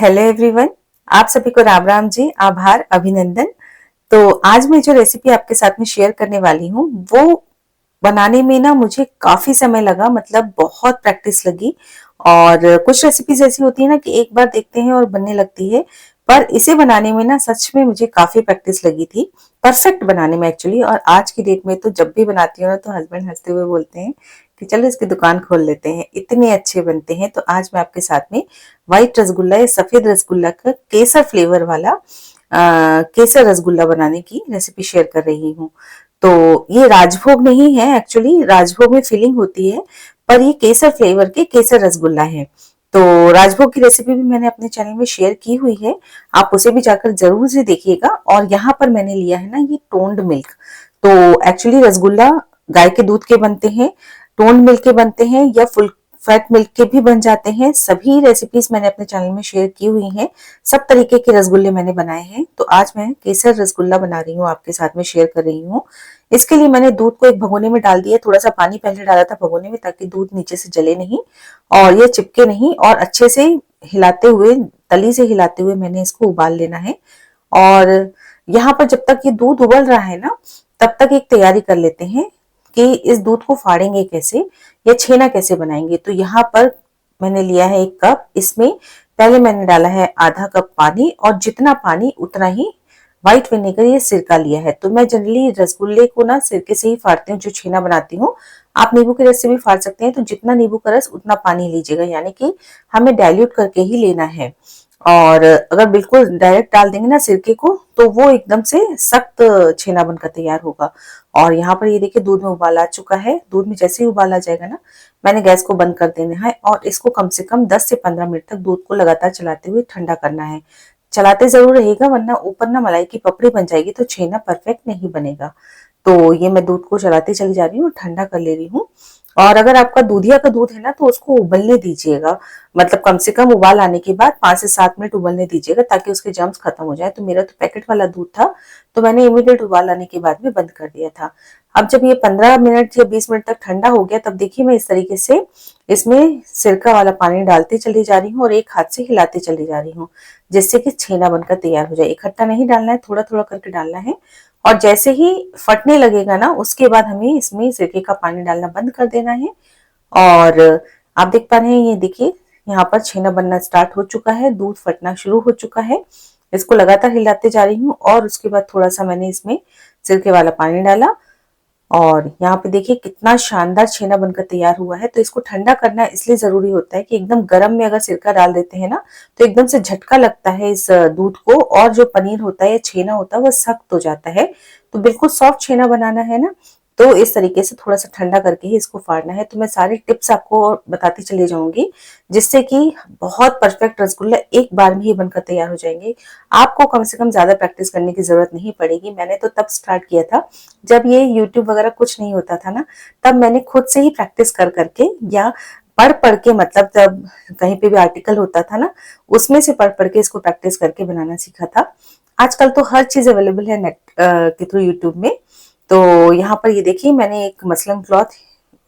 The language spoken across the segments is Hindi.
Hello everyone. आप सभी को राम राम जी, आभार, अभिनंदन। तो आज मैं जो रेसिपी आपके साथ में शेयर करने वाली हूँ वो बनाने में ना मुझे काफी समय लगा, मतलब बहुत प्रैक्टिस लगी। और कुछ रेसिपीज ऐसी होती है ना कि एक बार देखते हैं और बनने लगती है, पर इसे बनाने में ना सच में मुझे काफी प्रैक्टिस लगी थी, परफेक्ट बनाने में एक्चुअली। और आज की डेट में तो जब भी बनाती हूँ ना तो हस्बैंड हंसते हुए बोलते हैं कि चलो इसकी दुकान खोल लेते हैं, इतने अच्छे बनते हैं। तो आज मैं आपके साथ में व्हाइट रसगुल्ला या सफेद रसगुल्ला का केसर फ्लेवर वाला केसर रसगुल्ला बनाने की रेसिपी शेयर कर रही हूँ। तो ये राजभोग नहीं है, एक्चुअली राजभोग में फिलिंग होती है, पर ये केसर फ्लेवर के केसर रसगुल्ला है। तो राजभोग की रेसिपी भी मैंने अपने चैनल में शेयर की हुई है, आप उसे भी जाकर जरूर से देखिएगा। और यहाँ पर मैंने लिया है ना ये टोन्ड मिल्क। तो एक्चुअली रसगुल्ला गाय के दूध के बनते हैं, टोन्ड मिल्क के बनते हैं, या फुल फैट मिल्क के भी बन जाते हैं। सभी रेसिपीज मैंने अपने चैनल में शेयर की हुई हैं, सब तरीके के रसगुल्ले मैंने बनाए हैं। तो आज मैं केसर रसगुल्ला बना रही हूँ, आपके साथ में शेयर कर रही हूँ। इसके लिए मैंने दूध को एक भगोने में डाल दिया, थोड़ा सा पानी पहले डाला था भगोने में ताकि दूध नीचे से जले नहीं और ये चिपके नहीं। और अच्छे से हिलाते हुए, तली से हिलाते हुए मैंने इसको उबाल लेना है। और यहाँ पर जब तक ये दूध उबल रहा है ना, तब तक एक तैयारी कर लेते हैं कि इस दूध को फाड़ेंगे कैसे या छेना कैसे बनाएंगे। तो यहाँ पर मैंने लिया है 1 कप, इसमें पहले मैंने डाला है आधा कप पानी, और जितना पानी उतना ही व्हाइट विनेगर या सिरका लिया है। तो मैं जनरली रसगुल्ले को ना सिरके से ही फाड़ती हूँ, जो छेना बनाती हूँ। आप नींबू के रस से भी फाड़ सकते हैं, तो जितना नींबू का रस उतना पानी लीजिएगा, यानी कि हमें डाइल्यूट करके ही लेना है। और अगर बिल्कुल डायरेक्ट डाल देंगे ना सिरके को, तो वो एकदम से सख्त छेना बनकर तैयार होगा। और यहाँ पर ये देखिए दूध में उबाल आ चुका है। दूध में जैसे ही उबाल आ जाएगा ना, मैंने गैस को बंद कर देना है और इसको कम से कम 10 से 15 मिनट तक दूध को लगातार चलाते हुए ठंडा करना है। चलाते जरूर रहिएगा, वरना ऊपर ना मलाई की पपड़ी बन जाएगी तो छेना परफेक्ट नहीं बनेगा। तो ये मैं दूध को चलाते चली जा रही हूँ, ठंडा कर ले रही हूँ। और अगर आपका दूधिया का दूध है ना तो उसको उबलने दीजिएगा, मतलब कम से कम उबाल आने के बाद 5 से 7 मिनट उबलने दीजिएगा ताकि उसके जर्म्स खत्म हो जाए। तो मेरा तो पैकेट वाला दूध था, तो मैंने इमीडिएट उबाल आने के बाद में बंद कर दिया था। अब जब ये 15 मिनट या 20 मिनट तक ठंडा हो गया, तब देखिए मैं इस तरीके से इसमें सिरका वाला पानी डालती चली जा रही हूँ और एक हाथ से हिलाते चली जा रही हूँ, जिससे कि छेना बनकर तैयार हो जाए। इकट्ठा नहीं डालना है, थोड़ा थोड़ा करके डालना है। और जैसे ही फटने लगेगा ना, उसके बाद हमें इसमें सिरके का पानी डालना बंद कर देना है। और आप देख पा रहे हैं, ये देखिए यहाँ पर छेना बनना स्टार्ट हो चुका है, दूध फटना शुरू हो चुका है। इसको लगातार हिलाते जा रही हूँ और उसके बाद थोड़ा सा मैंने इसमें सिरके वाला पानी डाला। और यहाँ पे देखिए कितना शानदार छेना बनकर तैयार हुआ है। तो इसको ठंडा करना इसलिए जरूरी होता है कि एकदम गर्म में अगर सिरका डाल देते हैं ना, तो एकदम से झटका लगता है इस दूध को, और जो पनीर होता है या छेना होता है वो सख्त हो जाता है। तो बिल्कुल सॉफ्ट छेना बनाना है ना, तो इस तरीके से थोड़ा सा ठंडा करके ही इसको फाड़ना है। तो मैं सारी टिप्स आपको बताती चली जाऊंगी, जिससे कि बहुत परफेक्ट रसगुल्ला एक बार में ही बनकर तैयार हो जाएंगे। आपको कम से कम ज्यादा प्रैक्टिस करने की जरूरत नहीं पड़ेगी। मैंने तो तब स्टार्ट किया था जब ये यूट्यूब वगैरह कुछ नहीं होता था ना, तब मैंने खुद से ही प्रैक्टिस कर करके या पढ़ पढ़ के, मतलब जब कहीं पे भी आर्टिकल होता था ना, उसमें से पढ़ पढ़ के इसको प्रैक्टिस करके बनाना सीखा था। आजकल तो हर चीज अवेलेबल है नेट के थ्रू, यूट्यूब में। तो यहाँ पर ये देखिए मैंने एक मसलिन क्लॉथ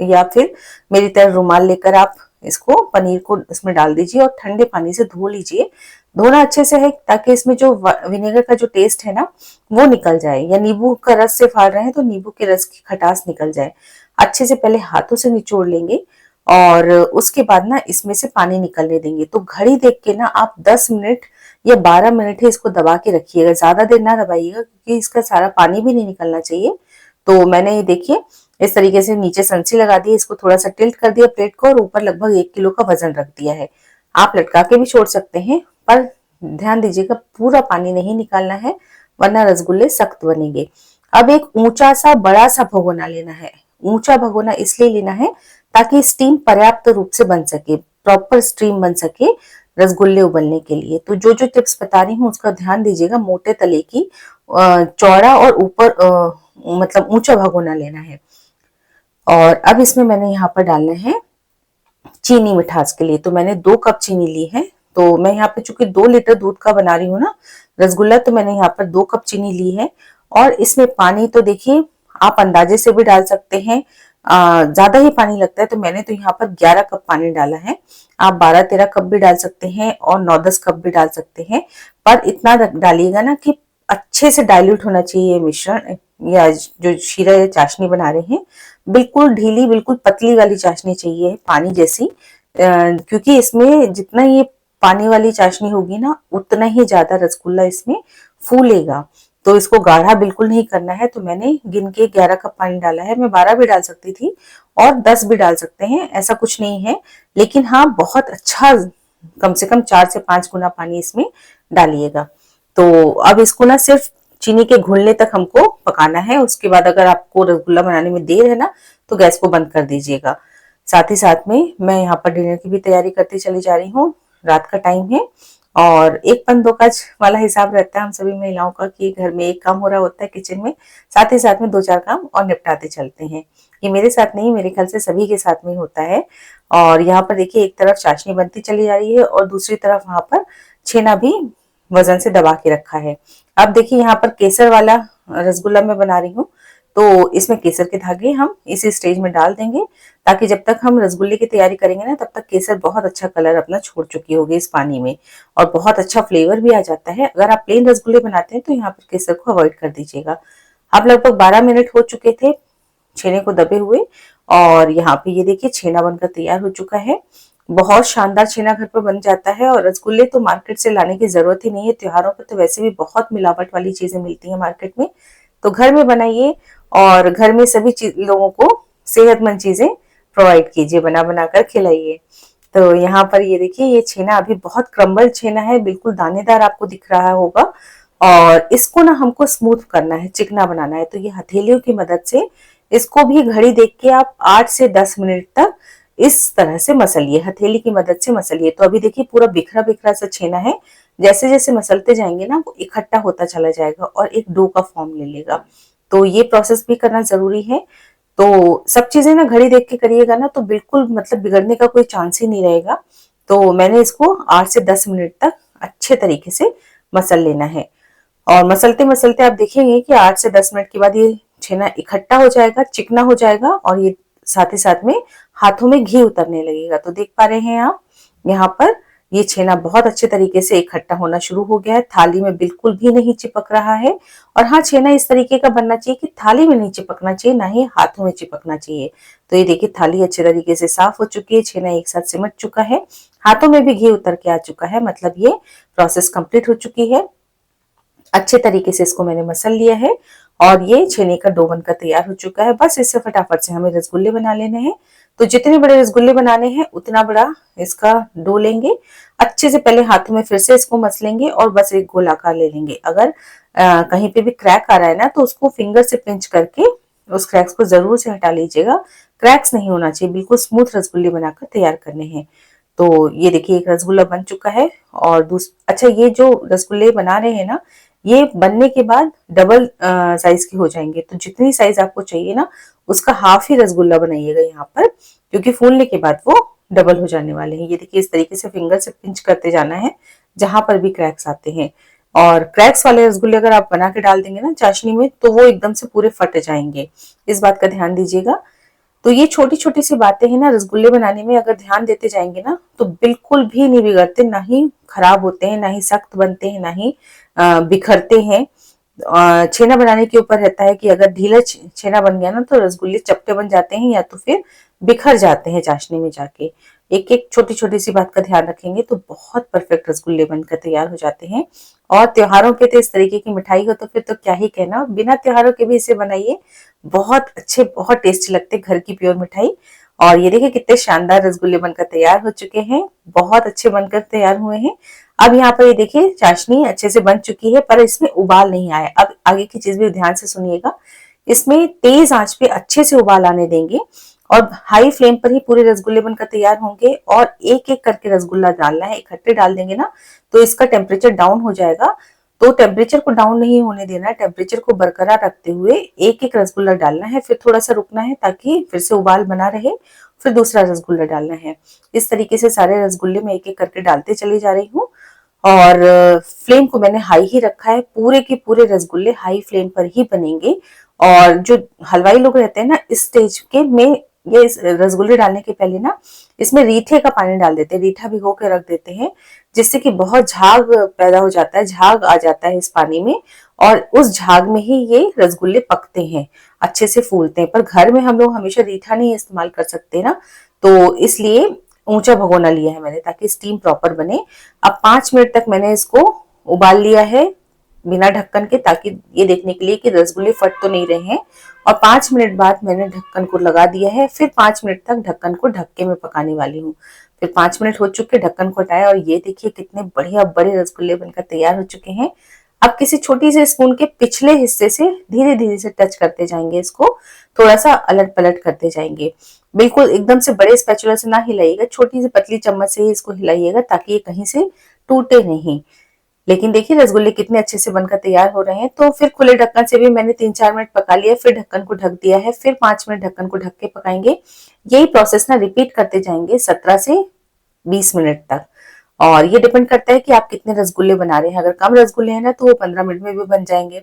या फिर मेरी तरह रुमाल लेकर आप इसको पनीर को इसमें डाल दीजिए और ठंडे पानी से धो लीजिए। धोना अच्छे से है ताकि इसमें जो विनेगर का जो टेस्ट है ना वो निकल जाए, या नींबू का रस से फाड़ रहे हैं तो नींबू के रस की खटास निकल जाए। अच्छे से पहले हाथों से निचोड़ लेंगे और उसके बाद ना इसमें से पानी निकलने देंगे। तो घड़ी देख के ना आप 10 मिनट या 12 मिनट ही इसको दबा के रखिएगा, ज्यादा देर ना दबाइएगा क्योंकि इसका सारा पानी भी नहीं निकलना चाहिए। तो मैंने ये देखिए इस तरीके से नीचे संसी लगा दी, इसको थोड़ा सा टिल्ट कर दिया प्लेट को और ऊपर लगभग 1 किलो का वजन रख दिया है। आप लटका के भी छोड़ सकते हैं, पर ध्यान दीजिएगा पूरा पानी नहीं निकालना है, वरना रसगुल्ले सख्त बनेंगे। अब एक ऊंचा सा बड़ा सा भगोना लेना है। ऊंचा भगोना इसलिए लेना है ताकि स्टीम पर्याप्त रूप से बन सके, प्रॉपर स्टीम बन सके रसगुल्ले उबलने के लिए। तो जो जो टिप्स बता रही हूँ उसका ध्यान दीजिएगा। मोटे तले की चौड़ा और ऊपर मतलब ऊंचा भगोना लेना है। और अब इसमें मैंने यहाँ पर डालना है चीनी मिठास के लिए। तो मैंने 2 कप चीनी ली है। तो मैं यहाँ पे चूंकि 2 लीटर दूध का बना रही हूँ ना रसगुल्ला, तो मैंने यहाँ पर 2 कप चीनी ली है। और इसमें पानी तो देखिए आप अंदाजे से भी डाल सकते हैं, ज्यादा ही पानी लगता है, तो मैंने तो यहाँ पर 11 कप पानी डाला है। आप 12-13 कप भी डाल सकते हैं और 9-10 कप भी डाल सकते हैं, पर इतना डालिएगा ना कि अच्छे से डाइल्यूट होना चाहिए ये मिश्रण, या जो शीरा या चाशनी बना रहे हैं बिल्कुल ढीली, बिल्कुल पतली वाली चाशनी चाहिए, पानी जैसी। क्योंकि इसमें जितना ये पानी वाली चाशनी होगी ना, उतना ही ज्यादा रसगुल्ला इसमें फूलेगा। तो इसको गाढ़ा बिल्कुल नहीं करना है। तो मैंने गिन के 11 कप पानी डाला है। मैं 12 भी डाल सकती थी और 10 भी डाल सकते हैं, ऐसा कुछ नहीं है। लेकिन हाँ, बहुत अच्छा, कम से कम 4 से 5 गुना पानी इसमें डालिएगा। तो अब इसको ना सिर्फ चीनी के घुलने तक हमको पकाना है। उसके बाद अगर आपको रसगुल्ला बनाने में देर है ना, तो गैस को बंद कर दीजिएगा। साथ ही साथ में मैं यहाँ पर डिनर की भी तैयारी करती चली जा रही हूँ। रात का टाइम है और एक पन दो काज वाला हिसाब रहता है हम सभी महिलाओं का, कि घर में एक काम हो रहा होता है किचन में, साथ ही साथ में 2-4 काम और निपटाते चलते हैं। ये मेरे साथ नहीं, मेरे ख्याल से सभी के साथ में होता है। और यहाँ पर देखिए, एक तरफ चाशनी बनती चली जा रही है और दूसरी तरफ वहां पर छेना भी वजन से दबा के रखा है। अब देखिए, यहाँ पर केसर वाला रसगुल्ला मैं बना रही हूँ, तो इसमें केसर के धागे हम इसी स्टेज में डाल देंगे, ताकि जब तक हम रसगुल्ले की तैयारी करेंगे ना, तब तक केसर बहुत अच्छा कलर अपना छोड़ चुकी होगी इस पानी में, और बहुत अच्छा फ्लेवर भी आ जाता है। अगर आप प्लेन रसगुल्ले बनाते हैं तो यहाँ पर केसर को अवॉइड कर दीजिएगा। अब लगभग 12 मिनट हो चुके थे छेने को दबे हुए, और यहाँ पे ये देखिए छेना बनकर तैयार हो चुका है। बहुत शानदार छेना घर पर बन जाता है, और रसगुल्ले तो मार्केट से लाने की जरूरत ही नहीं है। त्योहारों पर तो वैसे भी बहुत मिलावट वाली चीजें मिलती है मार्केट में, तो घर में बनाइए और घर में सभी लोगों को सेहतमंद चीजें प्रोवाइड कीजिए, बना बना कर खिलाइए। तो यहाँ पर ये देखिए, ये छेना अभी बहुत क्रम्बल छेना है, बिल्कुल दानेदार आपको दिख रहा होगा। और इसको ना हमको स्मूथ करना है, चिकना बनाना है। तो ये हथेलियों की मदद से इसको भी घड़ी देख के आप 8 से 10 मिनट तक इस तरह से मसलिए, हथेली की मदद से मसलिए। तो अभी देखिए, पूरा बिखरा बिखरा सा छेना है। जैसे जैसे मसलते जाएंगे ना, वो इकट्ठा होता चला जाएगा और एक डो का फॉर्म ले लेगा। तो ये प्रोसेस भी करना जरूरी है। तो सब चीजें ना घड़ी देख के करिएगा ना, तो बिल्कुल मतलब बिगड़ने का कोई चांस ही नहीं रहेगा। तो मैंने इसको 8 से 10 मिनट तक अच्छे तरीके से मसल लेना है। और मसलते मसलते आप देखेंगे कि 8 से 10 मिनट के बाद ये छेना इकट्ठा हो जाएगा, चिकना हो जाएगा, और ये साथ ही साथ में हाथों में घी उतरने लगेगा। तो देख पा रहे हैं आप, यहाँ पर ये छेना बहुत अच्छे तरीके से इकट्ठा होना शुरू हो गया है, थाली में बिल्कुल भी नहीं चिपक रहा है। और हाँ, छेना इस तरीके का बनना चाहिए कि थाली में नहीं चिपकना चाहिए, ना ही हाथों में चिपकना चाहिए। तो ये देखिए, थाली अच्छे तरीके से साफ हो चुकी है, छेना एक साथ सिमट चुका है, हाथों में भी घी उतर के आ चुका है, मतलब ये प्रोसेस कंप्लीट हो चुकी है। अच्छे तरीके से इसको मैंने मसल लिया है और ये छेने का डो बनकर तैयार हो चुका है। बस इससे फटाफट से हमें रसगुल्ले बना लेने हैं। तो जितने बड़े रसगुल्ले बनाने हैं उतना बड़ा इसका डो लेंगे। अच्छे से पहले हाथों में फिर से इसको मसलेंगे और बस एक गोलाकार ले लेंगे। अगर कहीं पे भी क्रैक आ रहा है ना, तो उसको फिंगर से पिंच करके उस क्रैक्स को जरूर से हटा लीजिएगा। क्रैक्स नहीं होना चाहिए, बिल्कुल स्मूथ रसगुल्ले बनाकर तैयार करने हैं। तो ये देखिए, एक रसगुल्ला बन चुका है। और अच्छा, ये जो रसगुल्ले बना रहे हैं ना, ये बनने के बाद डबल साइज के हो जाएंगे। तो जितनी साइज आपको चाहिए ना, उसका हाफ ही रसगुल्ला बनाइएगा यहाँ पर, क्योंकि फूलने के बाद वो डबल हो जाने वाले हैं। ये देखिए, इस तरीके से फिंगर से पिंच करते जाना है जहां पर भी क्रैक्स आते हैं। और क्रैक्स वाले रसगुल्ले अगर आप बना के डाल देंगे ना चाशनी में, तो वो एकदम से पूरे फट जाएंगे। इस बात का ध्यान दीजिएगा। तो ये छोटी छोटी सी बातें हैं ना, रसगुल्ले बनाने में अगर ध्यान देते जाएंगे ना, तो बिल्कुल भी नहीं बिगड़ते, ना ही खराब होते हैं, ना ही सख्त बनते हैं, ना ही बिखरते हैं। छेना बनाने के ऊपर रहता है कि अगर ढीला छेना बन गया ना, तो रसगुल्ले चपटे बन जाते हैं या तो फिर बिखर जाते हैं चाशनी में जाके। एक एक छोटी छोटी सी बात का ध्यान रखेंगे तो बहुत परफेक्ट रसगुल्ले बनकर तैयार हो जाते हैं। और त्योहारों पे तो इस तरीके की मिठाई हो तो फिर तो क्या ही कहना, बिना त्योहारों के भी इसे बनाइए, बहुत अच्छे, बहुत टेस्टी लगते, घर की प्योर मिठाई। और ये देखिए, कितने शानदार रसगुल्ले बनकर तैयार हो चुके हैं, बहुत अच्छे बनकर तैयार हुए हैं। अब यहाँ पर ये देखिए, चाशनी अच्छे से बन चुकी है, पर इसमें उबाल नहीं आया। अब आगे की चीज भी ध्यान से सुनिएगा। इसमें तेज आंच पे अच्छे से उबाल आने देंगे और हाई फ्लेम पर ही पूरे रसगुल्ले बनकर तैयार होंगे। और एक एक करके रसगुल्ला डालना है, इकट्ठे डाल देंगे ना तो इसका टेम्परेचर डाउन हो जाएगा। तो टेम्परेचर को डाउन नहीं होने देना है, टेम्परेचर को बरकरार रखते हुए एक एक रसगुल्ला डालना है, फिर थोड़ा सा रुकना है ताकि फिर से उबाल बना रहे, फिर दूसरा रसगुल्ला डालना है। इस तरीके से सारे रसगुल्ले मैं एक एक करके डालते चली जा रही हूँ। और फ्लेम को मैंने हाई ही रखा है, पूरे के पूरे रसगुल्ले हाई फ्लेम पर ही बनेंगे। और जो हलवाई लोग रहते हैं ना, इस स्टेज के में ये इस रसगुल्ले डालने के पहले ना इसमें रीठे का पानी डाल देते हैं, रीठा भिगो के रख देते हैं, जिससे कि बहुत झाग पैदा हो जाता है, झाग आ जाता है इस पानी में, और उस झाग में ही ये रसगुल्ले पकते हैं, अच्छे से फूलते हैं। पर घर में हम लोग हमेशा रीठा नहीं इस्तेमाल कर सकते ना, तो इसलिए ऊंचा भगोना लिया है मैंने ताकि स्टीम प्रॉपर बने। अब 5 मिनट तक मैंने इसको उबाल लिया है बिना ढक्कन के, ताकि ये देखने के लिए कि रसगुल्ले फट तो नहीं रहे हैं। और 5 मिनट बाद मैंने ढक्कन को लगा दिया है, फिर 5 मिनट तक ढक्कन को ढक के मैं पकाने वाली हूँ। फिर 5 मिनट हो चुके, ढक्कन को हटाया और ये देखिए कितने बढ़िया बड़े रसगुल्ले बनकर तैयार हो चुके हैं। अब किसी छोटी सी स्पून के पिछले हिस्से से धीरे धीरे से टच करते जाएंगे, इसको थोड़ा सा अलट पलट करते जाएंगे। बिल्कुल एकदम से बड़े स्पैचुला से ना हिलाइएगा, छोटी सी पतली चम्मच से ही इसको हिलाइएगा ताकि ये कहीं से टूटे नहीं। लेकिन देखिए रसगुल्ले कितने अच्छे से बनकर तैयार हो रहे हैं। तो फिर खुले ढक्कन से भी मैंने 3-4 मिनट पका लिया, फिर ढक्कन को ढक दिया है, फिर 5 मिनट ढक्कन को ढक के पकाएंगे। यही प्रोसेस ना रिपीट करते जाएंगे 17 से 20 मिनट तक। और ये डिपेंड करता है कि आप कितने रसगुल्ले बना रहे हैं। अगर कम रसगुल्ले हैं ना तो वो 15 मिनट में भी बन जाएंगे,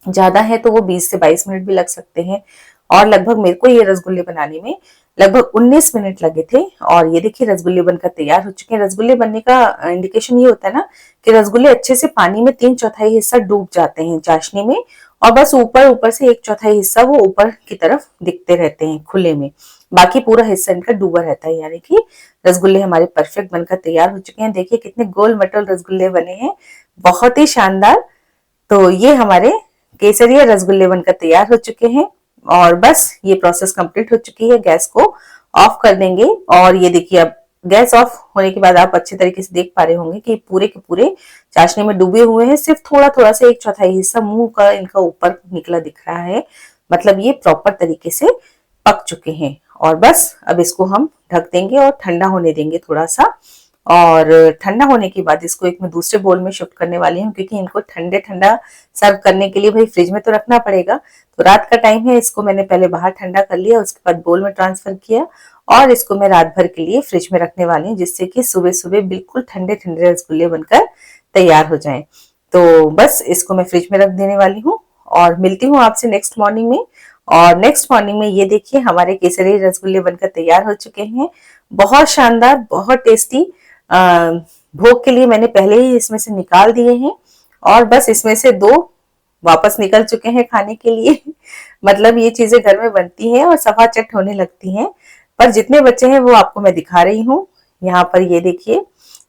ज्यादा है तो वो 20 से 22 मिनट भी लग सकते हैं। और लगभग मेरे को ये रसगुल्ले बनाने में लगभग 19 मिनट लगे थे। और ये देखिए रसगुल्ले बनकर तैयार हो चुके हैं। रसगुल्ले बनने का इंडिकेशन ये होता है ना कि रसगुल्ले अच्छे से पानी में 3/4 हिस्सा डूब जाते हैं चाशनी में, और बस ऊपर ऊपर से 1/4 हिस्सा वो ऊपर की तरफ दिखते रहते हैं खुले में, बाकी पूरा हिस्सा इनका डूबा रहता है। यानी कि रसगुल्ले हमारे परफेक्ट बनकर तैयार हो चुके हैं। देखिए कितने गोल मटोल रसगुल्ले बने हैं, बहुत ही शानदार। तो ये हमारे केसरिया रसगुल्ले बनकर तैयार हो चुके हैं। और बस ये प्रोसेस कंप्लीट हो चुकी है, गैस को ऑफ कर देंगे। और ये देखिए अब गैस ऑफ होने के बाद आप अच्छे तरीके से देख पा रहे होंगे कि पूरे के पूरे चाशनी में डूबे हुए हैं, सिर्फ थोड़ा थोड़ा सा 1/4 हिस्सा मुंह का इनका ऊपर निकला दिख रहा है, मतलब ये प्रॉपर तरीके से पक चुके हैं। और बस अब इसको हम ढक देंगे और ठंडा होने देंगे थोड़ा सा। और ठंडा होने के बाद इसको एक मैं दूसरे बोल में शिफ्ट करने वाली हूँ, क्योंकि इनको ठंडे ठंडा सर्व करने के लिए भाई फ्रिज में तो रखना पड़ेगा। तो रात का टाइम है, इसको मैंने पहले बाहर ठंडा कर लिया, उसके बाद बोल में ट्रांसफर किया और इसको मैं रात भर के लिए फ्रिज में रखने वाली हूँ, जिससे कि सुबह सुबह बिल्कुल ठंडे ठंडे रसगुल्ले बनकर तैयार हो जाएं। तो बस इसको मैं फ्रिज में रख देने वाली हूँ और मिलती हूँ आपसे नेक्स्ट मॉर्निंग में। और नेक्स्ट मॉर्निंग में ये देखिए हमारे केसरी रसगुल्ले बनकर तैयार हो चुके हैं, बहुत शानदार, बहुत टेस्टी। भोग के लिए मैंने पहले ही इसमें से निकाल दिए हैं और बस इसमें से 2 वापस निकल चुके हैं खाने के लिए। मतलब ये चीजें घर में बनती हैं और सफा चट होने लगती हैं, पर जितने बच्चे हैं वो आपको मैं दिखा रही हूँ। यहाँ पर ये देखिए,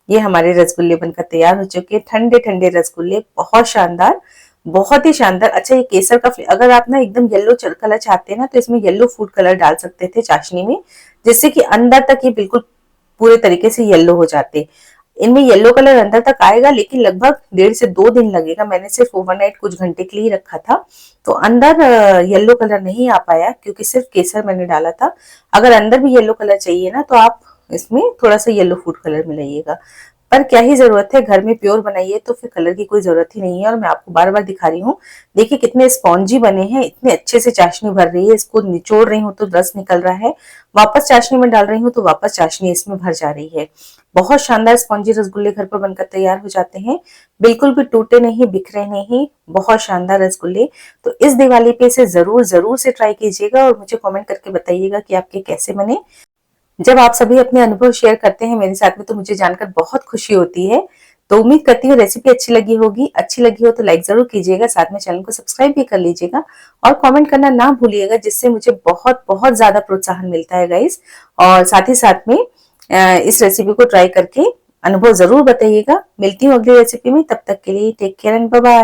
ये हमारे रसगुल्ले बनकर तैयार हो चुके हैं, ठंडे ठंडे रसगुल्ले, बहुत शानदार, बहुत ही शानदार। अच्छा, ये केसर का अगर आप ना एकदम येलो कलर चाहते हैं ना तो इसमें येलो फूड कलर डाल सकते थे चाशनी में, जिससे कि अंदर तक ये बिल्कुल पूरे तरीके से येलो हो जाते। इनमें येलो कलर अंदर तक आएगा, लेकिन लगभग 1.5 से 2 दिन लगेगा। मैंने सिर्फ ओवरनाइट कुछ घंटे के लिए रखा था, तो अंदर येलो कलर नहीं आ पाया क्योंकि सिर्फ केसर मैंने डाला था। अगर अंदर भी येलो कलर चाहिए ना तो आप इसमें थोड़ा सा येलो फूड कलर मिलाइएगा, पर क्या ही जरूरत है, घर में प्योर बनाइए तो फिर कलर की कोई जरूरत ही नहीं है। और मैं आपको बार बार दिखा रही हूँ, देखिए कितने स्पॉन्जी बने हैं, इतने अच्छे से चाशनी भर रही है। इसको निचोड़ रही हूँ तो रस निकल रहा है, वापस चाशनी में डाल रही हूँ तो वापस चाशनी इसमें भर जा रही है। बहुत शानदार स्पॉन्जी रसगुल्ले घर पर बनकर तैयार हो जाते हैं, बिल्कुल भी टूटे नहीं, बिखरे नहीं, बहुत शानदार रसगुल्ले। तो इस दिवाली पे इसे जरूर जरूर से ट्राई कीजिएगा और मुझे कमेंट करके बताइएगा कि आपके कैसे बने। जब आप सभी अपने अनुभव शेयर करते हैं मेरे साथ में तो मुझे जानकर बहुत खुशी होती है। तो उम्मीद करती हूँ रेसिपी अच्छी लगी होगी, अच्छी लगी हो तो लाइक जरूर कीजिएगा, साथ में चैनल को सब्सक्राइब भी कर लीजिएगा और कमेंट करना ना भूलिएगा, जिससे मुझे बहुत बहुत ज्यादा प्रोत्साहन मिलता है गाइस। और साथ ही साथ में इस रेसिपी को ट्राई करके अनुभव जरूर बताइएगा। मिलती हूँ अगली रेसिपी में, तब तक के लिए take care and bye bye.